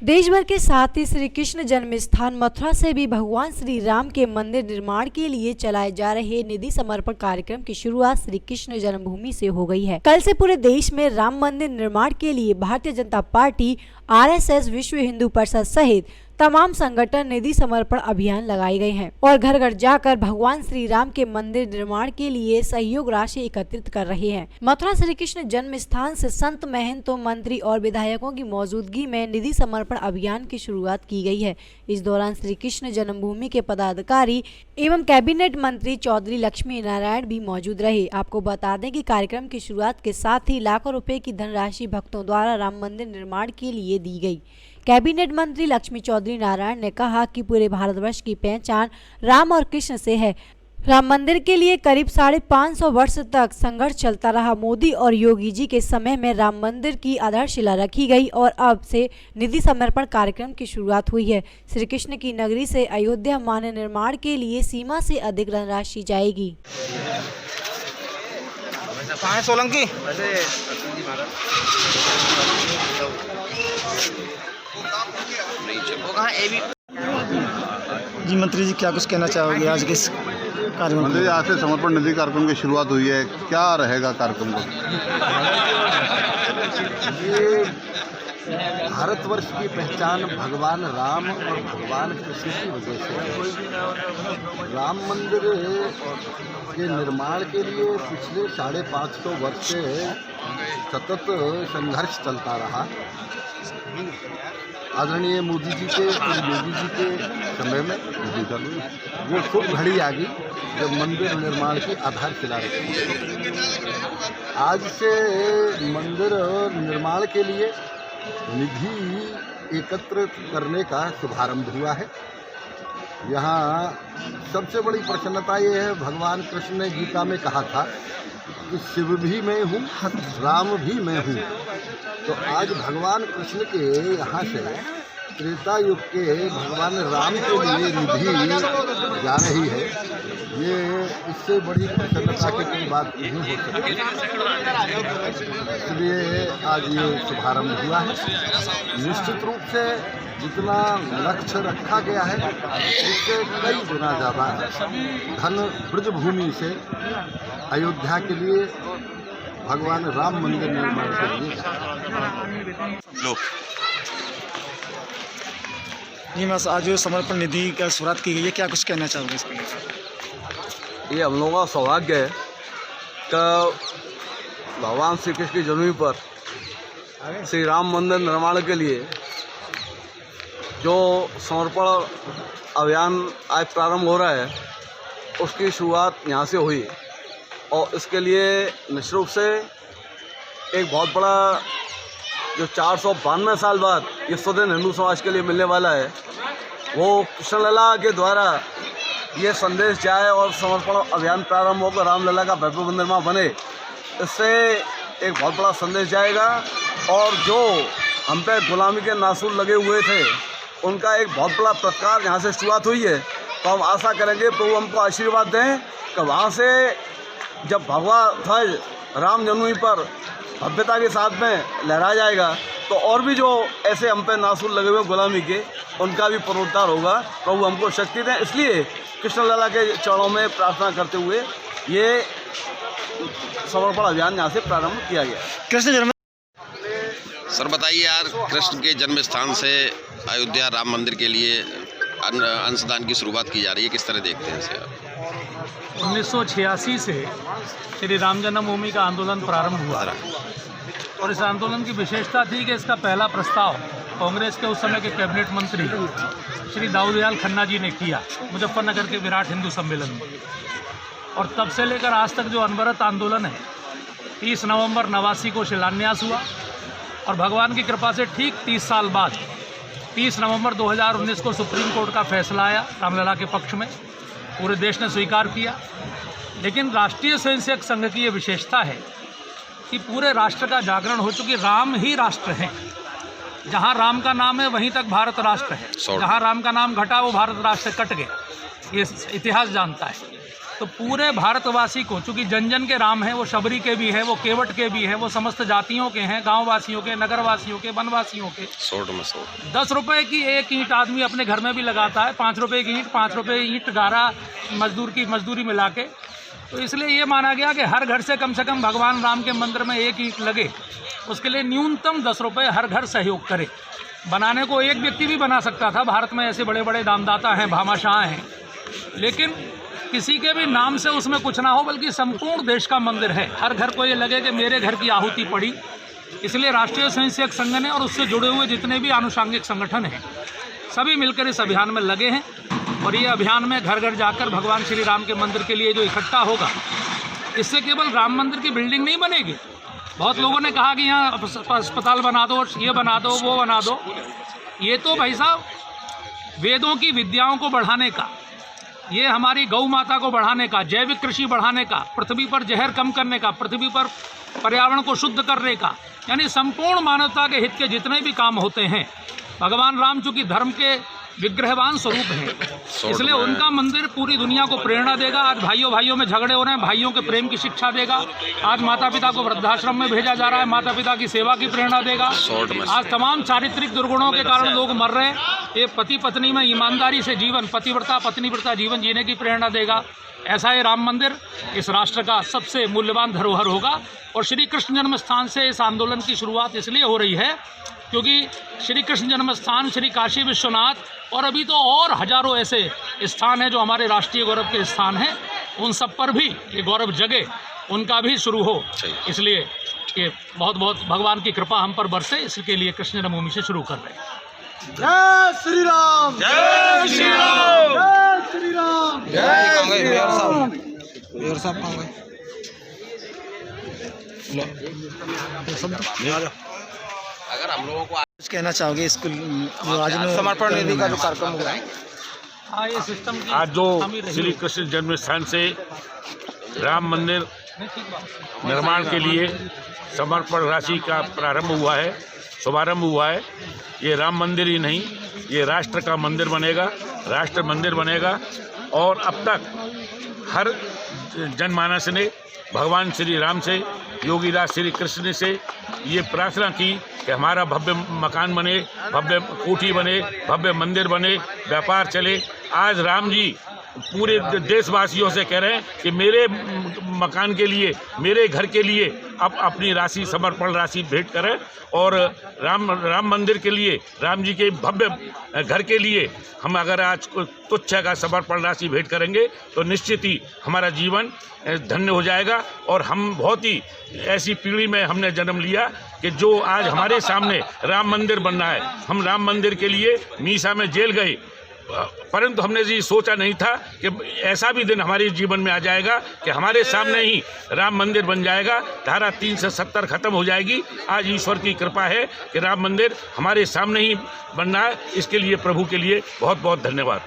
देश भर के साथ ही श्री कृष्ण जन्म स्थान मथुरा से भी भगवान श्री राम के मंदिर निर्माण के लिए चलाए जा रहे निधि समर्पण कार्यक्रम की शुरुआत श्री कृष्ण जन्मभूमि से हो गई है। कल से पूरे देश में राम मंदिर निर्माण के लिए भारतीय जनता पार्टी, RSS, विश्व हिंदू परिषद सहित तमाम संगठन निधि समर्पण अभियान लगाए गए हैं और घर घर जाकर भगवान श्री राम के मंदिर निर्माण के लिए सहयोग राशि एकत्रित कर रहे हैं। मथुरा श्री कृष्ण जन्म स्थान से संत, महंतों, मंत्री और विधायकों की मौजूदगी में निधि समर्पण अभियान की शुरुआत की गई है। इस दौरान श्री कृष्ण जन्मभूमि के पदाधिकारी एवं कैबिनेट मंत्री चौधरी लक्ष्मी नारायण भी मौजूद रहे। आपको बता दें कि कार्यक्रम की शुरुआत के साथ ही लाखों रुपए की धनराशि भक्तों द्वारा राम मंदिर निर्माण के लिए दी गई। कैबिनेट मंत्री लक्ष्मी चौधरी नारायण ने कहा कि पूरे भारतवर्ष की पहचान राम और कृष्ण से है। राम मंदिर के लिए करीब 550 वर्ष तक संघर्ष चलता रहा। मोदी और योगी जी के समय में राम मंदिर की आधारशिला रखी गई और अब से निधि समर्पण कार्यक्रम की शुरुआत हुई है। श्री कृष्ण की नगरी से अयोध्या मान्य निर्माण के लिए सीमा से अधिक धनराशि जाएगी। सोलंकी जी मंत्री जी, क्या कुछ कहना चाहोगे आज के इस कार्यक्रम? मंत्री जी, आज से समर्पण निधि कार्यक्रम की शुरुआत हुई है, क्या रहेगा कार्यक्रम को? ये भारतवर्ष की पहचान भगवान राम और भगवान कृष्ण की वजह से है। राम मंदिर के निर्माण के लिए पिछले 550 वर्ष से सतत संघर्ष चलता रहा। आदरणीय मोदी जी के और योगी जी के समय में वो शुभ घड़ी आ गई जब मंदिर निर्माण की आधारशिला रखी। आज से मंदिर निर्माण के लिए निधि एकत्र करने का शुभारंभ हुआ है। यहाँ सबसे बड़ी प्रसन्नता ये है, भगवान कृष्ण ने गीता में कहा था कि शिव भी मैं हूँ, राम भी मैं हूँ। तो आज भगवान कृष्ण के यहाँ से त्रेता युग के भगवान राम के लिए निधि जा रही है। ये इससे बड़ी प्रसन्नता की कोई बात नहीं हो सकती। इसलिए आज ये शुभारंभ हुआ है। निश्चित रूप से जितना लक्ष्य रखा गया है उससे कई गुना ज़्यादा धन ब्रजभूमि से अयोध्या के लिए भगवान राम मंदिर निर्माण के लिए जी बस आज जो समर्पण निधि का शुरुआत की गई है, क्या कुछ कहना चाहोगे इसके लिए? ये हम लोगों का सौभाग्य है कि भगवान श्री कृष्ण की जन्मभूमि पर श्री राम मंदिर निर्माण के लिए जो समर्पण अभियान आज प्रारंभ हो रहा है उसकी शुरुआत यहाँ से हुई और इसके लिए निश्चित रूप से एक बहुत बड़ा जो 492 साल बाद ये स्वतंत्र हिंदू समाज के लिए मिलने वाला है, वो कृष्णलला के द्वारा ये संदेश जाए और समर्पण अभियान प्रारंभ होकर रामलला का भव्य मंदिर बने। इससे एक बहुत बड़ा संदेश जाएगा और जो हम पे गुलामी के नासूर लगे हुए थे उनका एक बहुत बड़ा प्रतिकार यहाँ से शुरुआत हुई है। तो हम आशा करेंगे प्रभु हमको आशीर्वाद दें कि वहाँ से जब भगवा ध्वज राम जन्मभूमि पर भव्यता के साथ में लहरा जाएगा तो और भी जो ऐसे हम पे नासूर लगे हुए गुलामी के उनका भी पुनरुद्धार होगा। प्रभु हमको शक्ति दें। इसलिए कृष्णलला के चरणों में प्रार्थना करते हुए ये समर्पण अभियान यहाँ से प्रारंभ किया गया। कृष्ण जन्म सर बताइए यार, कृष्ण के जन्म स्थान से अयोध्या राम मंदिर के लिए अंशदान की शुरुआत की जा रही है, किस तरह देखते हैं इसे आप? 1986 से श्री राम जन्मभूमि का आंदोलन प्रारंभ हुआ और इस आंदोलन की विशेषता थी कि इसका पहला प्रस्ताव कांग्रेस के उस समय के कैबिनेट मंत्री श्री दाऊदयाल खन्ना जी ने किया मुजफ्फरनगर के विराट हिंदू सम्मेलन में। और तब से लेकर आज तक जो अनवरत आंदोलन है, 30 नवंबर 89 को शिलान्यास हुआ और भगवान की कृपा से ठीक 30 साल बाद 30 नवंबर 2019 को सुप्रीम कोर्ट का फैसला आया रामलला के पक्ष में। पूरे देश ने स्वीकार किया। लेकिन राष्ट्रीय स्वयंसेवक संघ की ये विशेषता है कि पूरे राष्ट्र का जागरण हो चुकी राम ही राष्ट्र है। जहाँ राम का नाम है वहीं तक भारत राष्ट्र है। जहाँ राम का नाम घटा वो भारत राष्ट्र से कट गया, ये इतिहास जानता है। तो पूरे भारतवासी को, चूँकि जन जन के राम हैं, वो शबरी के भी हैं, वो केवट के भी हैं, वो समस्त जातियों के हैं, गांववासियों के, नगरवासियों के, वनवासियों के। 10 रुपये की एक ईंट आदमी अपने घर में भी लगाता है, 5 रुपये की ईंट, 5 रुपये ईंट गारा मजदूर की मजदूरी मिला के। तो इसलिए ये माना गया कि हर घर से कम भगवान राम के मंदिर में एक ईंट लगे, उसके लिए न्यूनतम 10 रुपये हर घर सहयोग करे। बनाने को एक व्यक्ति भी बना सकता था, भारत में ऐसे बड़े बड़े दानदाता हैं, भामाशाह हैं, लेकिन किसी के भी नाम से उसमें कुछ ना हो, बल्कि संपूर्ण देश का मंदिर है, हर घर को ये लगे कि मेरे घर की आहुति पड़ी। इसलिए राष्ट्रीय स्वयंसेवक संघ ने और उससे जुड़े हुए जितने भी आनुषांगिक संगठन हैं, सभी मिलकर इस अभियान में लगे हैं। और ये अभियान में घर घर जाकर भगवान श्री राम के मंदिर के लिए जो इकट्ठा होगा, इससे केवल राम मंदिर की बिल्डिंग नहीं बनेगी। बहुत लोगों ने कहा कि यहाँ अस्पताल बना दो, ये बना दो, वो बना दो। ये तो भाई साहब वेदों की विद्याओं को बढ़ाने का, ये हमारी गौ माता को बढ़ाने का, जैविक कृषि बढ़ाने का, पृथ्वी पर जहर कम करने का, पृथ्वी पर पर्यावरण को शुद्ध करने का, यानी संपूर्ण मानवता के हित के जितने भी काम होते हैं, भगवान राम चूँकि धर्म के विग्रहवान स्वरूप हैं, इसलिए उनका मंदिर पूरी दुनिया को प्रेरणा देगा। आज भाइयों में झगड़े हो रहे हैं, भाइयों के प्रेम की शिक्षा देगा। आज माता पिता को वृद्धाश्रम में भेजा जा रहा है, माता पिता की सेवा की प्रेरणा देगा। आज तमाम चारित्रिक दुर्गुणों के कारण लोग मर रहे हैं, ये पति पत्नी में ईमानदारी से जीवन, पतिव्रता पत्नीव्रता जीवन जीने की प्रेरणा देगा। ऐसा ये राम मंदिर इस राष्ट्र का सबसे मूल्यवान धरोहर होगा। और श्री कृष्ण जन्म स्थान से इस आंदोलन की शुरुआत इसलिए हो रही है क्योंकि श्री कृष्ण जन्म स्थान, श्री काशी विश्वनाथ और अभी तो और हजारों ऐसे स्थान हैं जो हमारे राष्ट्रीय गौरव के स्थान हैं, उन सब पर भी ये गौरव जगे, उनका भी शुरू हो। इसलिए ये बहुत बहुत भगवान की कृपा हम पर बरसे, इसके लिए कृष्ण जन्मभूमि से शुरू कर रहे हैं। जय श्री राम, जय श्री राम, जय श्री राम, मेयर साहब कहाँ गए? अगर हम लोगों को कुछ कहना चाहोगे स्कूल आज समर्पण निधि का जो कार्यक्रम हो रहा है, हाँ, ये सिस्टम की आज जो श्री कृष्ण जन्म स्थान से राम मंदिर निर्माण के लिए समर्पण राशि का प्रारंभ हुआ है, शुभारंभ हुआ है। ये राम मंदिर ही नहीं, ये राष्ट्र का मंदिर बनेगा, राष्ट्र मंदिर बनेगा। और अब तक हर जनमानस ने भगवान श्री राम से, योगीराज श्री कृष्ण से ये प्रार्थना की कि हमारा भव्य मकान बने, भव्य कोठी बने, भव्य मंदिर बने, व्यापार चले। आज राम जी पूरे देशवासियों से कह रहे हैं कि मेरे मकान के लिए, मेरे घर के लिए अब अपनी राशि, समर्पण राशि भेंट करें। और राम मंदिर के लिए, राम जी के भव्य घर के लिए हम अगर आज तुच्छ का समर्पण राशि भेंट करेंगे तो निश्चित ही हमारा जीवन धन्य हो जाएगा। और हम बहुत ही ऐसी पीढ़ी में हमने जन्म लिया कि जो आज हमारे सामने राम मंदिर बन रहा है। हम राम मंदिर के लिए मीसा में जेल गए, परंतु हमने ये सोचा नहीं था कि ऐसा भी दिन हमारे जीवन में आ जाएगा कि हमारे सामने ही राम मंदिर बन जाएगा, धारा 370 खत्म हो जाएगी। आज ईश्वर की कृपा है कि राम मंदिर हमारे सामने ही बन रहा है। इसके लिए प्रभु के लिए बहुत बहुत धन्यवाद।